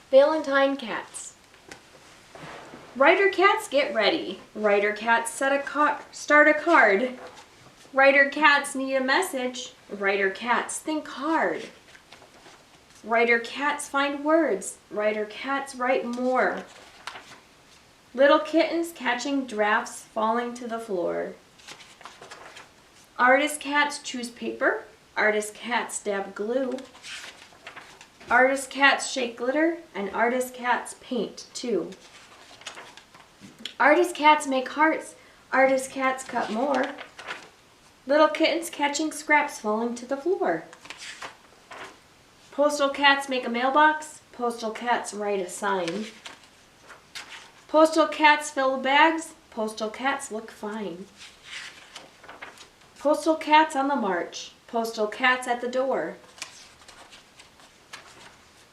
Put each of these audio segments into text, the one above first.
Valentine cats. Writer cats, get ready. Writer cats, start a card. Writer cats need a message. Writer cats, think hard. Writer cats, find words. Writer cats, write more. Little kittens catching drafts falling to the floor. Artist cats choose paper. Artist cats dab glue. Artist cats shake glitter, and artist cats paint too. Artist cats make hearts. Artist cats cut more. Little kittens catching scraps falling to the floor. Postal cats make a mailbox. Postal cats write a sign. Postal cats fill bags. Postal cats look fine. Postal cats on the march. Postal cats at the door.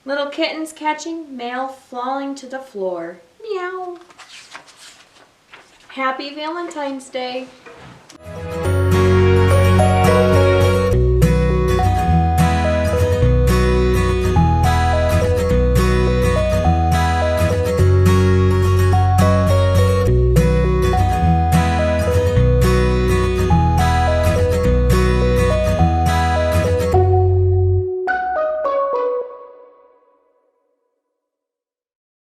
Little kittens catching mail falling to the floor. Meow. Happy Valentine's Day.